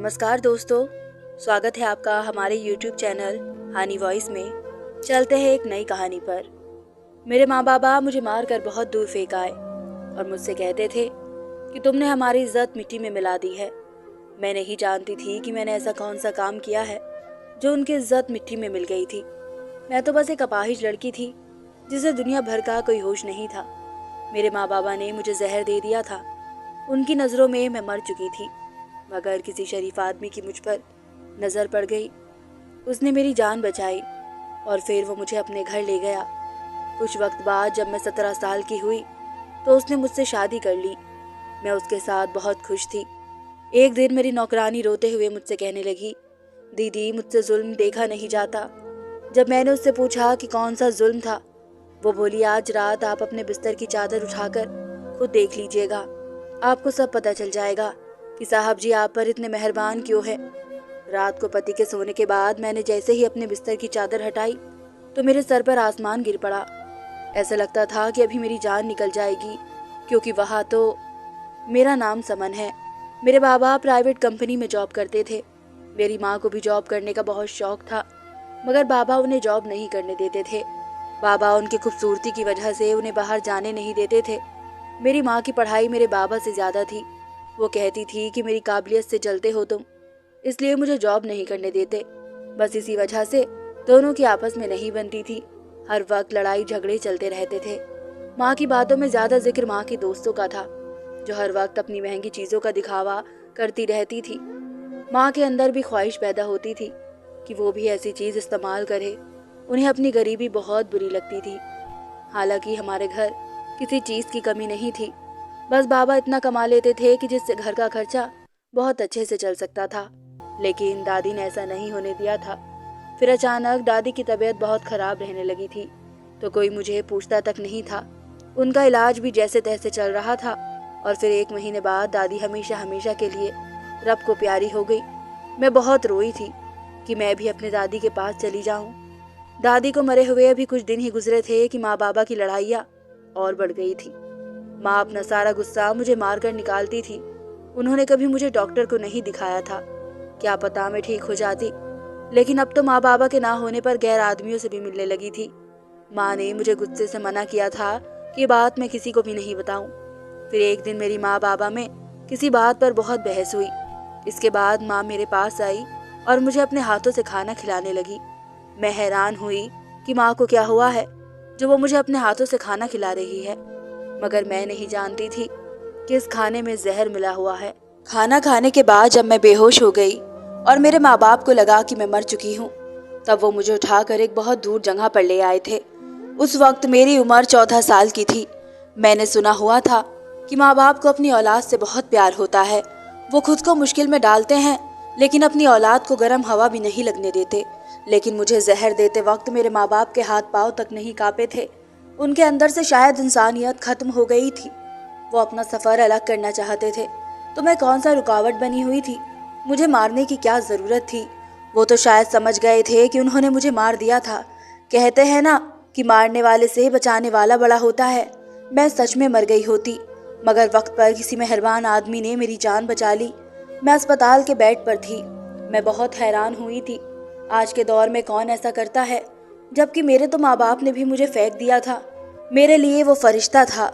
नमस्कार दोस्तों, स्वागत है आपका हमारे YouTube चैनल हानी वॉइस में। चलते हैं एक नई कहानी पर। मेरे माँ बाबा मुझे मारकर बहुत दूर फेंक आए और मुझसे कहते थे कि तुमने हमारी इज्जत मिट्टी में मिला दी है। मैं नहीं जानती थी कि मैंने ऐसा कौन सा काम किया है जो उनकी इज्जत मिट्टी में मिल गई थी। मैं तो बस एक अपाहिज लड़की थी जिसे दुनिया भर का कोई होश नहीं था। मेरे माँ बाबा ने मुझे जहर दे दिया था। उनकी नज़रों में मैं मर चुकी थी, मगर किसी शरीफ आदमी की मुझ पर नज़र पड़ गई। उसने मेरी जान बचाई और फिर वो मुझे अपने घर ले गया। कुछ वक्त बाद जब मैं 17 साल की हुई तो उसने मुझसे शादी कर ली। मैं उसके साथ बहुत खुश थी। एक दिन मेरी नौकरानी रोते हुए मुझसे कहने लगी, दीदी मुझसे जुल्म देखा नहीं जाता। जब मैंने उससे पूछा कि कौन सा जुल्म था, वो बोली, आज रात आप अपने बिस्तर की चादर उठाकर खुद देख लीजिएगा, आपको सब पता चल जाएगा कि साहब जी आप पर इतने मेहरबान क्यों है। रात को पति के सोने के बाद मैंने जैसे ही अपने बिस्तर की चादर हटाई तो मेरे सर पर आसमान गिर पड़ा। ऐसा लगता था कि अभी मेरी जान निकल जाएगी, क्योंकि वहाँ तो मेरा नाम समन है। मेरे बाबा प्राइवेट कंपनी में जॉब करते थे। मेरी माँ को भी जॉब करने का बहुत शौक था, मगर बाबा उन्हें जॉब नहीं करने देते थे। बाबा उनकी खूबसूरती की वजह से उन्हें बाहर जाने नहीं देते थे। मेरी माँ की पढ़ाई मेरे बाबा से ज़्यादा थी। वो कहती थी कि मेरी काबिलियत से चलते हो तुम, इसलिए मुझे जॉब नहीं करने देते। बस इसी वजह से दोनों की आपस में नहीं बनती थी। हर वक्त लड़ाई झगड़े चलते रहते थे। माँ की बातों में ज़्यादा जिक्र माँ के दोस्तों का था, जो हर वक्त अपनी महंगी चीज़ों का दिखावा करती रहती थी। माँ के अंदर भी ख्वाहिश पैदा होती थी कि वो भी ऐसी चीज़ इस्तेमाल करे। उन्हें अपनी गरीबी बहुत बुरी लगती थी। हालांकि हमारे घर किसी चीज़ की कमी नहीं थी। बस बाबा इतना कमा लेते थे कि जिससे घर का खर्चा बहुत अच्छे से चल सकता था। लेकिन दादी ने ऐसा नहीं होने दिया था। फिर अचानक दादी की तबीयत बहुत ख़राब रहने लगी थी, तो कोई मुझे पूछता तक नहीं था। उनका इलाज भी जैसे तैसे चल रहा था और फिर 1 महीने बाद दादी हमेशा हमेशा के लिए रब को प्यारी हो गई। मैं बहुत रोई थी कि मैं भी अपने दादी के पास चली जाऊं। दादी को मरे हुए अभी कुछ दिन ही गुजरे थे कि माँ बाबा की लड़ाइयाँ और बढ़ गई थी। माँ अपना सारा गुस्सा मुझे मारकर निकालती थी। उन्होंने कभी मुझे डॉक्टर को नहीं दिखाया था, क्या पता मैं ठीक हो जाती। लेकिन अब तो माँ बाबा के ना होने पर गैर आदमियों से भी मिलने लगी थी। माँ ने मुझे गुस्से से मना किया था कि बात मैं किसी को भी नहीं बताऊं। फिर एक दिन मेरी माँ बाबा में किसी बात पर बहुत बहस हुई। इसके बाद माँ मेरे पास आई और मुझे अपने हाथों से खाना खिलाने लगी। मैं हैरान हुई कि माँ को क्या हुआ है जो वो मुझे अपने हाथों से खाना खिला रही है, मगर मैं नहीं जानती थी कि इस खाने में जहर मिला हुआ है। खाना खाने के बाद जब मैं बेहोश हो गई और मेरे माँ बाप को लगा कि मैं मर चुकी हूँ, तब वो मुझे उठाकर एक बहुत दूर जगह पर ले आए थे। उस वक्त मेरी उम्र 14 साल की थी। मैंने सुना हुआ था कि माँ बाप को अपनी औलाद से बहुत प्यार होता है। वो खुद को मुश्किल में डालते हैं, लेकिन अपनी औलाद को गर्म हवा भी नहीं लगने देते। लेकिन मुझे जहर देते वक्त मेरे माँ बाप के हाथ पाँव तक नहीं कांपे थे। उनके अंदर से शायद इंसानियत खत्म हो गई थी। वो अपना सफ़र अलग करना चाहते थे, तो मैं कौन सा रुकावट बनी हुई थी। मुझे मारने की क्या ज़रूरत थी। वो तो शायद समझ गए थे कि उन्होंने मुझे मार दिया था। कहते हैं ना कि मारने वाले से बचाने वाला बड़ा होता है। मैं सच में मर गई होती, मगर वक्त पर किसी मेहरबान आदमी ने मेरी जान बचा ली। मैं अस्पताल के बेड पर थी। मैं बहुत हैरान हुई थी। आज के दौर में कौन ऐसा करता है, जबकि मेरे तो माँ बाप ने भी मुझे फेंक दिया था। मेरे लिए वो फरिश्ता था।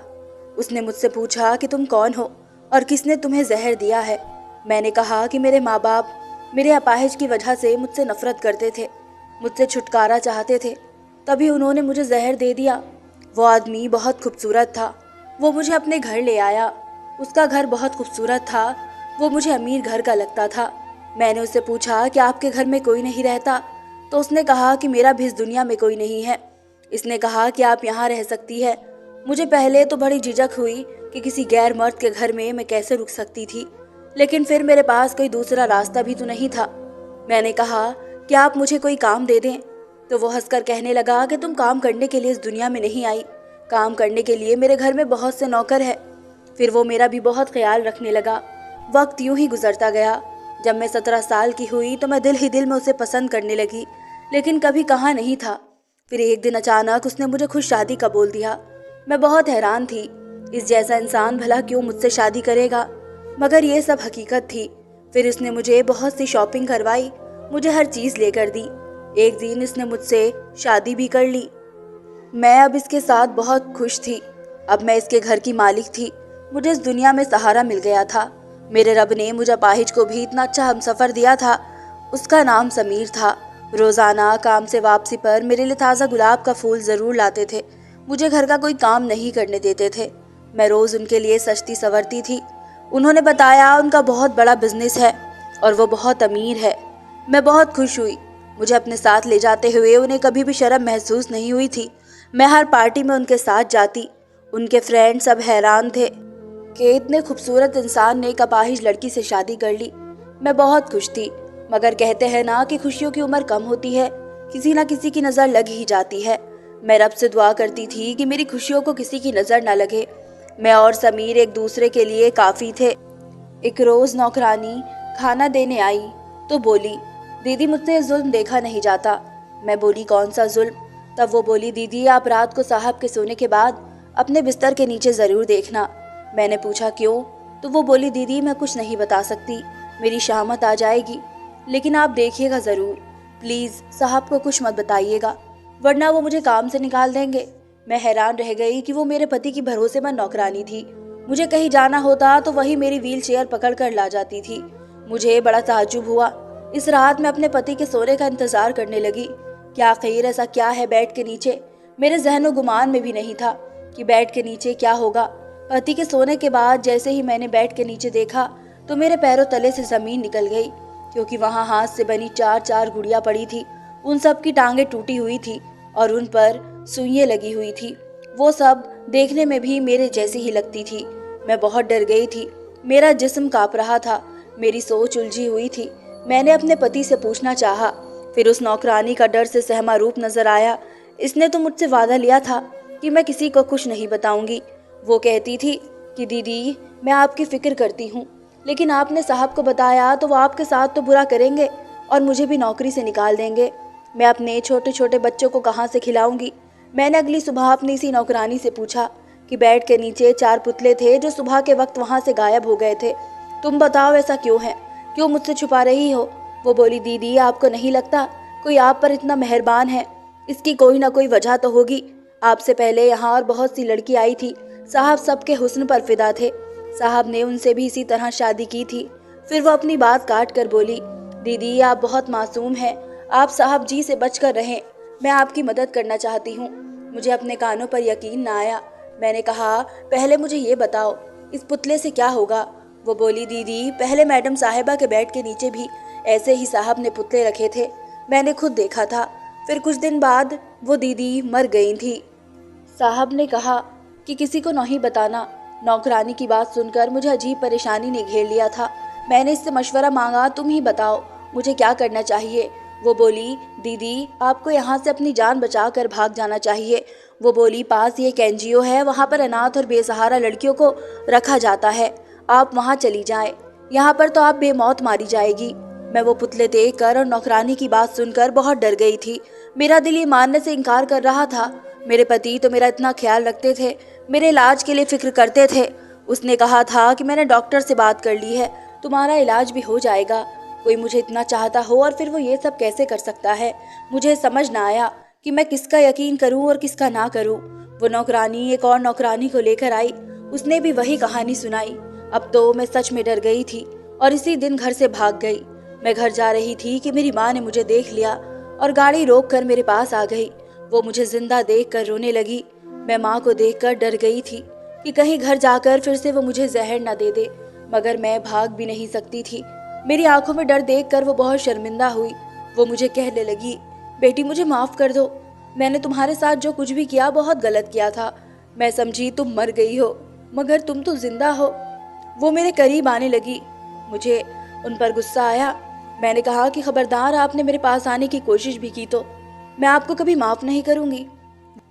उसने मुझसे पूछा कि तुम कौन हो और किसने तुम्हें जहर दिया है। मैंने कहा कि मेरे माँ बाप मेरे अपाहिज की वजह से मुझसे नफरत करते थे, मुझसे छुटकारा चाहते थे, तभी उन्होंने मुझे जहर दे दिया। वो आदमी बहुत खूबसूरत था। वो मुझे अपने घर ले आया। उसका घर बहुत खूबसूरत था। वो मुझे अमीर घर का लगता था। मैंने उससे पूछा कि आपके घर में कोई नहीं रहता, तो उसने कहा कि मेरा भी इस दुनिया में कोई नहीं है। इसने कहा कि आप यहाँ रह सकती है। मुझे पहले तो बड़ी झिझक हुई कि किसी गैर मर्द के घर में मैं कैसे रुक सकती थी, लेकिन फिर मेरे पास कोई दूसरा रास्ता भी तो नहीं था। मैंने कहा कि आप मुझे कोई काम दे दें, तो वो हंसकर कहने लगा कि तुम काम करने के लिए इस दुनिया में नहीं आई। काम करने के लिए मेरे घर में बहुत से नौकर है। फिर वो मेरा भी बहुत ख्याल रखने लगा। वक्त यूं ही गुजरता गया। जब मैं 17 साल की हुई तो मैं दिल ही दिल में उसे पसंद करने लगी, लेकिन कभी कहा नहीं था। फिर एक दिन अचानक उसने मुझे खुद शादी का बोल दिया। मैं बहुत हैरान थी। इस जैसा इंसान भला क्यों मुझसे शादी करेगा, मगर ये सब हकीकत थी। फिर उसने मुझे बहुत सी शॉपिंग करवाई, मुझे हर चीज़ लेकर दी। एक दिन इसने मुझसे शादी भी कर ली। मैं अब इसके साथ बहुत खुश थी। अब मैं इसके घर की मालिक थी। मुझे इस दुनिया में सहारा मिल गया था। मेरे रब ने मुझे अपाहिज को भी इतना अच्छा हमसफ़र दिया था। उसका नाम समीर था। रोज़ाना काम से वापसी पर मेरे लिए ताज़ा गुलाब का फूल ज़रूर लाते थे। मुझे घर का कोई काम नहीं करने देते थे। मैं रोज़ उनके लिए सजती संवरती थी। उन्होंने बताया उनका बहुत बड़ा बिजनेस है और वो बहुत अमीर है। मैं बहुत खुश हुई। मुझे अपने साथ ले जाते हुए उन्हें कभी भी शर्म महसूस नहीं हुई थी। मैं हर पार्टी में उनके साथ जाती। उनके फ्रेंड सब हैरान थे कि इतने खूबसूरत इंसान ने एक अपाहिज लड़की से शादी कर ली। मैं बहुत खुश थी, मगर कहते हैं ना कि खुशियों की उम्र कम होती है, किसी ना किसी की नज़र लग ही जाती है। मैं रब से दुआ करती थी कि मेरी खुशियों को किसी की नज़र ना लगे। मैं और समीर एक दूसरे के लिए काफ़ी थे। एक रोज़ नौकरानी खाना देने आई तो बोली, दीदी मुझसे जुल्म देखा नहीं जाता। मैं बोली, कौन सा जुल्म? तब वो बोली, दीदी आप रात को साहब के सोने के बाद अपने बिस्तर के नीचे ज़रूर देखना। मैंने पूछा क्यों? तो वो बोली, दीदी मैं कुछ नहीं बता सकती, मेरी शामत आ जाएगी, लेकिन आप देखिएगा ज़रूर। प्लीज़ साहब को कुछ मत बताइएगा, वरना वो मुझे काम से निकाल देंगे। मैं हैरान रह गई कि वो मेरे पति की भरोसेमंद नौकरानी थी। मुझे कहीं जाना होता तो वही मेरी व्हील चेयर पकड़ कर ला जाती थी। मुझे बड़ा ताज्जुब हुआ। इस रात मैं अपने पति के सोने का इंतज़ार करने लगी। क्या खैर, ऐसा क्या है बेड के नीचे? मेरे जहनो गुमान में भी नहीं था कि बेड के नीचे क्या होगा। पति के सोने के बाद जैसे ही मैंने बेड के नीचे देखा तो मेरे पैरों तले से ज़मीन निकल गई, क्योंकि वहाँ हाथ से बनी 4-4 गुड़ियाँ पड़ी थी। उन सब की टांगें टूटी हुई थी और उन पर सुइयाँ लगी हुई थी। वो सब देखने में भी मेरे जैसी ही लगती थी। मैं बहुत डर गई थी। मेरा जिस्म काँप रहा था। मेरी सोच उलझी हुई थी। मैंने अपने पति से पूछना चाहा, फिर उस नौकरानी का डर से सहमा रूप नजर आया। इसने तो मुझसे वादा लिया था कि मैं किसी को कुछ नहीं बताऊंगी। वो कहती थी कि दीदी मैं आपकी फिक्र करती हूँ, लेकिन आपने साहब को बताया तो वो आपके साथ तो बुरा करेंगे और मुझे भी नौकरी से निकाल देंगे। मैं अपने छोटे छोटे बच्चों को कहाँ से खिलाऊंगी? मैंने अगली सुबह अपनी इसी नौकरानी से पूछा कि बेड के नीचे 4 पुतले थे जो सुबह के वक्त वहाँ से गायब हो गए थे। तुम बताओ ऐसा क्यों है? क्यों मुझसे छुपा रही हो? वो बोली, दीदी आपको नहीं लगता कोई आप पर इतना मेहरबान है? इसकी कोई ना कोई वजह तो होगी। आपसे पहले यहाँ और बहुत सी लड़की आई थी। साहब सबके हुस्न पर फिदा थे। साहब ने उनसे भी इसी तरह शादी की थी। फिर वो अपनी बात काट कर बोली, दीदी आप बहुत मासूम हैं, आप साहब जी से बच कर रहें। मैं आपकी मदद करना चाहती हूँ। मुझे अपने कानों पर यकीन ना आया। मैंने कहा, पहले मुझे ये बताओ इस पुतले से क्या होगा? वो बोली, दीदी पहले मैडम साहिबा के बेड के नीचे भी ऐसे ही साहब ने पुतले रखे थे, मैंने खुद देखा था। फिर कुछ दिन बाद वो दीदी मर गई थी। साहब ने कहा कि किसी को नहीं बताना। नौकरानी की बात सुनकर मुझे अजीब परेशानी ने घेर लिया था। मैंने इससे मशवरा मांगा, तुम ही बताओ मुझे क्या करना चाहिए? वो बोली, दीदी आपको यहाँ से अपनी जान बचा कर भाग जाना चाहिए। वो बोली, पास ये एक NGO है, वहाँ पर अनाथ और बेसहारा लड़कियों को रखा जाता है, आप वहाँ चली जाएं। यहाँ पर तो आप बेमौत मारी जाएगी। मैं वो पुतले देखकर और नौकरानी की बात सुनकर बहुत डर गई थी। मेरा दिल ये मानने से इनकार कर रहा था। मेरे पति तो मेरा इतना ख्याल रखते थे, मेरे इलाज के लिए फिक्र करते थे। उसने कहा था कि मैंने डॉक्टर से बात कर ली है, तुम्हारा इलाज भी हो जाएगा। कोई मुझे इतना चाहता हो और फिर वो ये सब कैसे कर सकता है? मुझे समझ ना आया कि मैं किसका यकीन करूं और किसका ना करूं। वो नौकरानी एक और नौकरानी को लेकर आई, उसने भी वही कहानी सुनाई। अब तो मैं सच में डर गई थी और इसी दिन घर से भाग गई। मैं घर जा रही थी कि मेरी माँ ने मुझे देख लिया और गाड़ी रोक कर मेरे पास आ गई। वो मुझे जिंदा देख कर रोने लगी। मैं माँ को देखकर डर गई थी कि कहीं घर जाकर फिर से वो मुझे जहर न दे दे, मगर मैं भाग भी नहीं सकती थी। मेरी आंखों में डर देखकर वो बहुत शर्मिंदा हुई। वो मुझे कहने लगी, बेटी मुझे माफ़ कर दो, मैंने तुम्हारे साथ जो कुछ भी किया बहुत गलत किया था। मैं समझी तुम मर गई हो, मगर तुम तो जिंदा हो। वो मेरे करीब आने लगी। मुझे उन पर गुस्सा आया। मैंने कहा कि खबरदार आपने मेरे पास आने की कोशिश भी की तो मैं आपको कभी माफ़ नहीं करूँगी।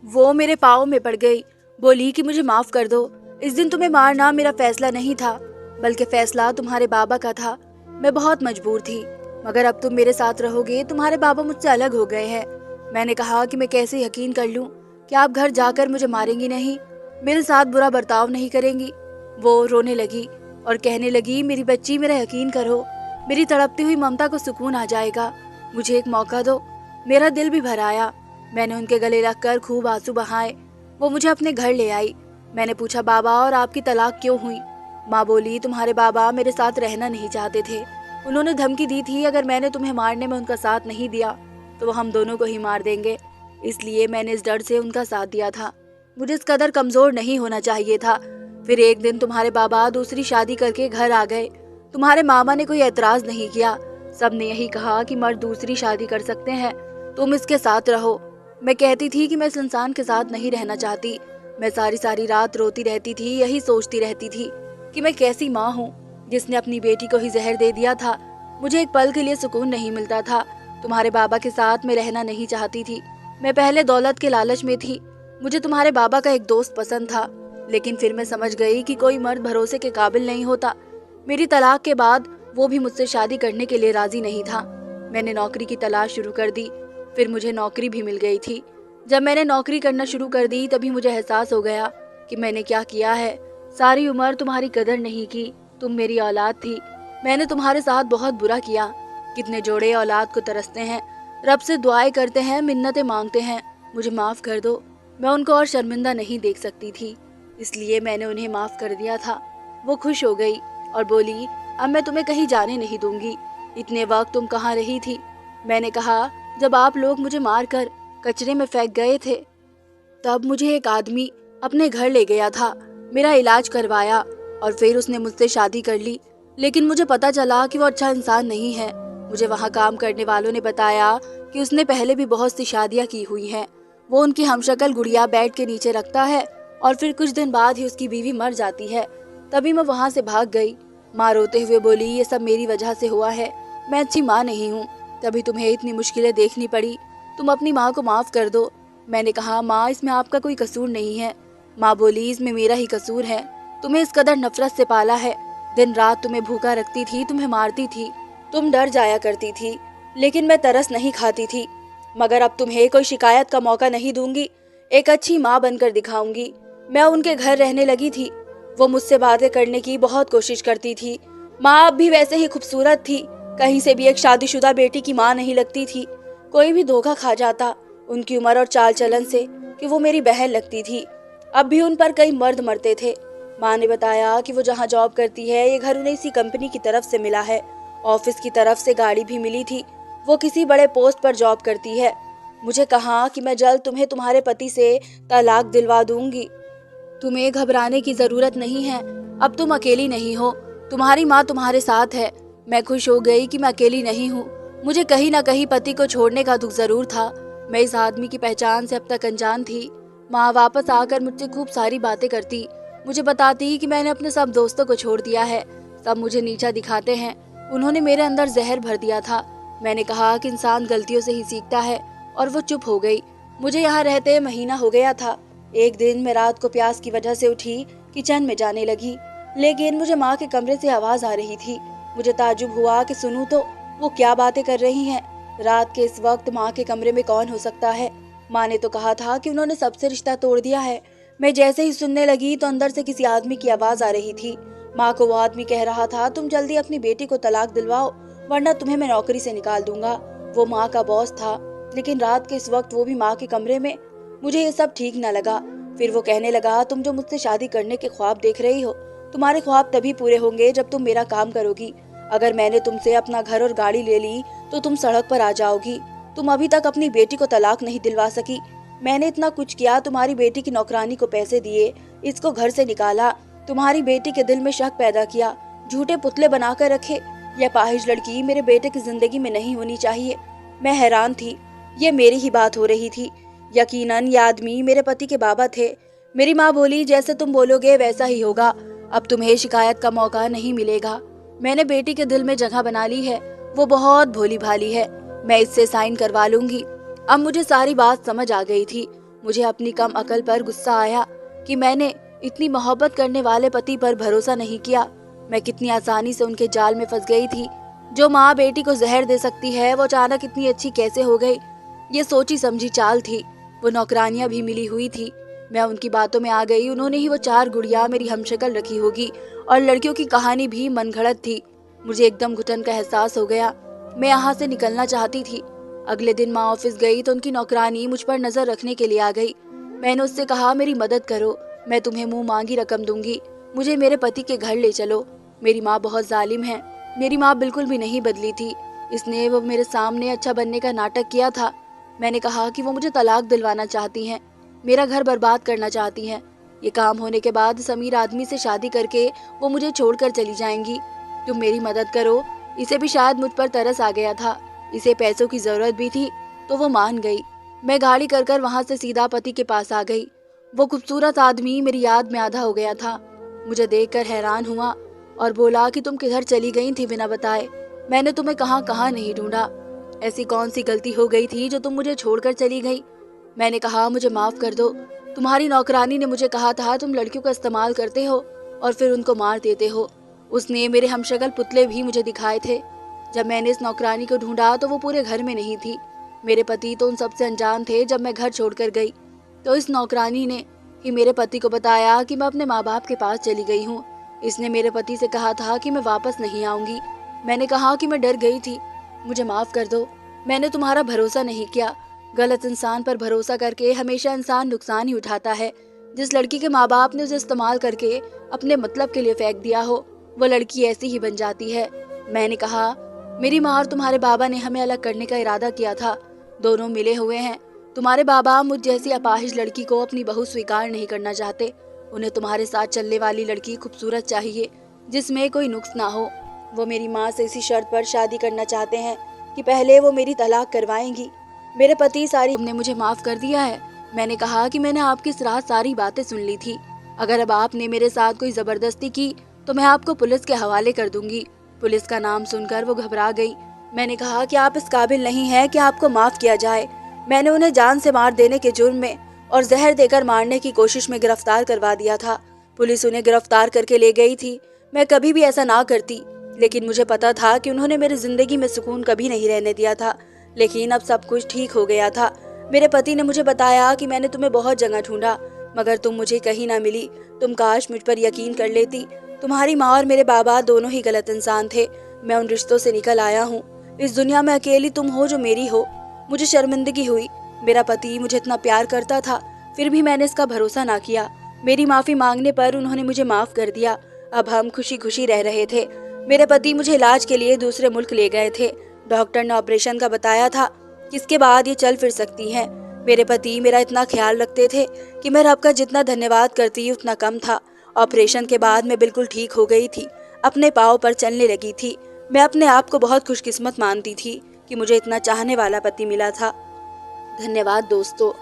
वो मेरे पाँव में पड़ गई, बोली कि मुझे माफ़ कर दो। इस दिन तुम्हें मारना मेरा फैसला नहीं था, बल्कि फैसला तुम्हारे बाबा का था। मैं बहुत मजबूर थी, मगर अब तुम मेरे साथ रहोगे, तुम्हारे बाबा मुझसे अलग हो गए हैं। मैंने कहा कि मैं कैसे यकीन कर लूँ कि आप घर जाकर मुझे मारेंगी नहीं, मेरे साथ बुरा बर्ताव नहीं करेंगी। वो रोने लगी और कहने लगी, मेरी बच्ची मेरा यकीन करो, मेरी तड़पती हुई ममता को सुकून आ जाएगा। मुझे एक मौका दो। मेरा दिल भी भर आया। मैंने उनके गले लगकर खूब आंसू बहाए। वो मुझे अपने घर ले आई। मैंने पूछा, बाबा और आपकी तलाक क्यों हुई? माँ बोली, तुम्हारे बाबा मेरे साथ रहना नहीं चाहते थे। उन्होंने धमकी दी थी अगर मैंने तुम्हें मारने में उनका साथ नहीं दिया तो वो हम दोनों को ही मार देंगे। इसलिए मैंने इस डर से उनका साथ दिया था। मुझे इस कदर कमजोर नहीं होना चाहिए था। फिर एक दिन तुम्हारे बाबा दूसरी शादी करके घर आ गए। तुम्हारे मामा ने कोई एतराज नहीं किया। सबने यही कहा कि मर्द दूसरी शादी कर सकते हैं, तुम इसके साथ रहो। मैं कहती थी कि मैं इस इंसान के साथ नहीं रहना चाहती। मैं सारी सारी रात रोती रहती थी, यही सोचती रहती थी कि मैं कैसी माँ हूँ जिसने अपनी बेटी को ही जहर दे दिया था। मुझे एक पल के लिए सुकून नहीं मिलता था। तुम्हारे बाबा के साथ मैं रहना नहीं चाहती थी। मैं पहले दौलत के लालच में थी। मुझे तुम्हारे बाबा का एक दोस्त पसंद था, लेकिन फिर मैं समझ गई कि कोई मर्द भरोसे के काबिल नहीं होता। मेरी तलाक के बाद वो भी मुझसे शादी करने के लिए राजी नहीं था। मैंने नौकरी की तलाश शुरू कर दी। फिर मुझे नौकरी भी मिल गई थी। जब मैंने नौकरी करना शुरू कर दी तभी मुझे एहसास हो गया कि मैंने क्या किया है। सारी उम्र तुम्हारी कदर नहीं की। तुम मेरी औलाद थी। मैंने तुम्हारे साथ बहुत बुरा किया। कितने जोड़े औलाद को तरसते हैं, रब से दुआएं करते हैं, मिन्नतें मांगते हैं, मुझे माफ कर दो। मैं उनको और शर्मिंदा नहीं देख सकती थी, इसलिए मैंने उन्हें माफ कर दिया था। वो खुश हो गई और बोली, अब मैं तुम्हें कहीं जाने नहीं दूंगी। इतने वक्त तुम कहाँ रही थी? मैंने कहा, जब आप लोग मुझे मारकर कचरे में फेंक गए थे तब मुझे एक आदमी अपने घर ले गया था, मेरा इलाज करवाया और फिर उसने मुझसे शादी कर ली। लेकिन मुझे पता चला कि वो अच्छा इंसान नहीं है। मुझे वहाँ काम करने वालों ने बताया कि उसने पहले भी बहुत सी शादियाँ की हुई हैं। वो उनकी हमशक्ल गुड़िया बेड के नीचे रखता है और फिर कुछ दिन बाद ही उसकी बीवी मर जाती है। तभी मैं वहाँ से भाग गई। माँ रोते हुए बोली, ये सब मेरी वजह से हुआ है। मैं अच्छी माँ नहीं हूँ, तभी तुम्हें इतनी मुश्किलें देखनी पड़ी। तुम अपनी माँ को माफ कर दो। मैंने कहा, माँ इसमें आपका कोई कसूर नहीं है। माँ बोली, इसमें मेरा ही कसूर है। तुम्हें इस कदर नफरत से पाला है। दिन रात तुम्हें भूखा रखती थी, तुम्हें मारती थी, तुम डर जाया करती थी, लेकिन मैं तरस नहीं खाती थी। मगर अब तुम्हें कोई शिकायत का मौका नहीं दूंगी। एक अच्छी माँ बनकर दिखाऊंगी। मैं उनके घर रहने लगी थी। वो मुझसे बातें करने की बहुत कोशिश करती थी। माँ अब भी वैसे ही खूबसूरत थी, कहीं से भी एक शादीशुदा बेटी की माँ नहीं लगती थी। कोई भी धोखा खा जाता उनकी उम्र और चाल चलन से कि वो मेरी बहन लगती थी। अब भी उन पर कई मर्द मरते थे। माँ ने बताया कि वो जहाँ जॉब करती है ये घर उन्हें इसी कंपनी की तरफ से मिला है। ऑफिस की तरफ से गाड़ी भी मिली थी। वो किसी बड़े पोस्ट पर जॉब करती है। मुझे कहा कि मैं जल्द तुम्हें तुम्हारे पति से तलाक दिलवा दूंगी। तुम्हें घबराने की जरूरत नहीं है। अब तुम अकेली नहीं हो, तुम्हारी माँ तुम्हारे साथ है। मैं खुश हो गई कि मैं अकेली नहीं हूँ। मुझे कहीं ना कहीं पति को छोड़ने का दुख जरूर था। मैं इस आदमी की पहचान से अब तक अनजान थी। माँ वापस आकर मुझसे खूब सारी बातें करती। मुझे बताती कि मैंने अपने सब दोस्तों को छोड़ दिया है। सब मुझे नीचा दिखाते हैं। उन्होंने मेरे अंदर जहर भर दिया था। मैंने कहा कि इंसान गलतियों से ही सीखता है और वो चुप हो गई। मुझे यहाँ रहते महीना हो गया था। एक दिन मैं रात को प्यास की वजह से उठी, किचन में जाने लगी, लेकिन मुझे माँ के कमरे से आवाज आ रही थी। मुझे ताज्जुब हुआ कि सुनूं तो वो क्या बातें कर रही हैं। रात के इस वक्त माँ के कमरे में कौन हो सकता है? माँ ने तो कहा था कि उन्होंने सबसे रिश्ता तोड़ दिया है। मैं जैसे ही सुनने लगी तो अंदर से किसी आदमी की आवाज आ रही थी। माँ को वो आदमी कह रहा था, तुम जल्दी अपनी बेटी को तलाक दिलवाओ वरना तुम्हें मैं नौकरी से निकाल दूंगा। वो माँ का बॉस था, लेकिन रात के इस वक्त वो भी माँ के कमरे में। मुझे ये सब ठीक न लगा। फिर वो कहने लगा, तुम जो मुझसे शादी करने के ख्वाब देख रही हो, तुम्हारे ख्वाब तभी पूरे होंगे जब तुम मेरा काम करोगी। अगर मैंने तुमसे अपना घर और गाड़ी ले ली तो तुम सड़क पर आ जाओगी। तुम अभी तक अपनी बेटी को तलाक नहीं दिलवा सकी। मैंने इतना कुछ किया, तुम्हारी बेटी की नौकरानी को पैसे दिए, इसको घर से निकाला, तुम्हारी बेटी के दिल में शक पैदा किया, झूठे पुतले बनाकर रखे। यह पाहिज लड़की मेरे बेटे की जिंदगी में नहीं होनी चाहिए। मैं हैरान थी, ये मेरी ही बात हो रही थी। यकीनन ये आदमी मेरे पति के बाबा थे। मेरी माँ बोली, जैसे तुम बोलोगे वैसा ही होगा। अब तुम्हें शिकायत का मौका नहीं मिलेगा। मैंने बेटी के दिल में जगह बना ली है। वो बहुत भोली भाली है। मैं इससे साइन करवा लूंगी। अब मुझे सारी बात समझ आ गई थी। मुझे अपनी कम अकल पर गुस्सा आया कि मैंने इतनी मोहब्बत करने वाले पति पर भरोसा नहीं किया। मैं कितनी आसानी से उनके जाल में फंस गई थी। जो माँ बेटी को जहर दे सकती है वो अचानक इतनी अच्छी कैसे हो गई? ये सोची समझी चाल थी। वो नौकरानियां भी मिली हुई थी। मैं उनकी बातों में आ गई। उन्होंने ही वो 4 गुड़िया मेरी हमशक्ल रखी होगी और लड़कियों की कहानी भी मनगढ़ंत थी। मुझे एकदम घुटन का एहसास हो गया। मैं यहाँ से निकलना चाहती थी। अगले दिन माँ ऑफिस गई तो उनकी नौकरानी मुझ पर नजर रखने के लिए आ गई। मैंने उससे कहा, मेरी मदद करो, मैं तुम्हें मुंह मांगी रकम दूंगी, मुझे मेरे पति के घर ले चलो। मेरी माँ बहुत जालिम है। मेरी माँ बिल्कुल भी नहीं बदली थी। इसने वो मेरे सामने अच्छा बनने का नाटक किया था। मैंने कहा कि वो मुझे तलाक दिलवाना चाहती हैं, मेरा घर बर्बाद करना चाहती हैं। ये काम होने के बाद इस अमीर आदमी से शादी करके वो मुझे छोड़कर चली जाएंगी। तुम मेरी मदद करो। इसे भी शायद मुझ पर तरस आ गया था, इसे पैसों की जरूरत भी थी, तो वो मान गई। मैं गाड़ी कर वहां से सीधा पति के पास आ गई। वो खूबसूरत आदमी मेरी याद में आधा हो गया था। मुझे देखकर हैरान हुआ और बोला कि तुम किधर चली गई थी बिना बताए? मैंने तुम्हें कहाँ कहाँ नहीं ढूंढा। ऐसी कौन सी गलती हो गई थी जो तुम मुझे छोड़कर चली गई? मैंने कहा, मुझे माफ कर दो। तुम्हारी नौकरानी ने मुझे कहा था तुम लड़कियों का इस्तेमाल करते हो और फिर उनको मार देते हो। उसने मेरे हमशक्ल पुतले भी मुझे दिखाए थे। जब मैंने इस नौकरानी को ढूंढा तो वो पूरे घर में नहीं थी। मेरे पति तो उन सबसे अनजान थे। जब मैं घर छोड़कर गई तो इस नौकरानी ने ही मेरे पति को बताया कि मैं अपने माँ बाप के पास चली गई हूँ। इसने मेरे पति से कहा था कि मैं वापस नहीं आऊंगी। मैंने कहा कि मैं डर गई थी, मुझे माफ कर दो। मैंने तुम्हारा भरोसा नहीं किया। गलत इंसान पर भरोसा करके हमेशा इंसान नुकसान ही उठाता है। जिस लड़की के माँ बाप ने उसे इस्तेमाल करके अपने मतलब के लिए फेंक दिया हो, वो लड़की ऐसी ही बन जाती है। मैंने कहा, मेरी माँ और तुम्हारे बाबा ने हमें अलग करने का इरादा किया था। दोनों मिले हुए हैं। तुम्हारे बाबा मुझ जैसी अपाहिज लड़की को अपनी बहू स्वीकार नहीं करना चाहते। उन्हें तुम्हारे साथ चलने वाली लड़की खूबसूरत चाहिए, जिसमें कोई नुक्स ना हो। वो मेरी माँ से इसी शर्त पर शादी करना चाहते हैं कि पहले वो मेरी तलाक करवाएंगी। मेरे पति सारी तुमने मुझे माफ कर दिया है। मैंने कहा कि मैंने आपकी इस रात सारी बातें सुन ली थी। अगर अब आपने मेरे साथ कोई जबरदस्ती की तो मैं आपको पुलिस के हवाले कर दूंगी। पुलिस का नाम सुनकर वो घबरा गई। मैंने कहा कि आप इस काबिल नहीं हैं कि आपको माफ किया जाए। मैंने उन्हें जान से मार देने के जुर्म में और जहर देकर मारने की कोशिश में गिरफ्तार करवा दिया था। पुलिस उन्हें गिरफ्तार करके ले गई थी। मैं कभी भी ऐसा ना करती, लेकिन मुझे पता था कि उन्होंने मेरी जिंदगी में सुकून कभी नहीं रहने दिया था। लेकिन अब सब कुछ ठीक हो गया था। मेरे पति ने मुझे बताया कि मैंने तुम्हें बहुत जगह ढूंढा, मगर तुम मुझे कहीं ना मिली। तुम काश मुझ पर यकीन कर लेती। तुम्हारी माँ और मेरे बाबा दोनों ही गलत इंसान थे। मैं उन रिश्तों से निकल आया हूँ। इस दुनिया में अकेली तुम हो जो मेरी हो। मुझे शर्मिंदगी हुई। मेरा पति मुझे इतना प्यार करता था, फिर भी मैंने इसका भरोसा ना किया। मेरी माफी मांगने पर उन्होंने मुझे माफ कर दिया। अब हम खुशी खुशी रह रहे थे। मेरे पति मुझे इलाज के लिए दूसरे मुल्क ले गए थे। डॉक्टर ने ऑपरेशन का बताया था, जिसके बाद ये चल फिर सकती हैं। मेरे पति मेरा इतना ख्याल रखते थे कि मैं रब का जितना धन्यवाद करती उतना कम था। ऑपरेशन के बाद मैं बिल्कुल ठीक हो गई थी, अपने पाँव पर चलने लगी थी। मैं अपने आप को बहुत खुशकिस्मत मानती थी कि मुझे इतना चाहने वाला पति मिला था। धन्यवाद दोस्तों।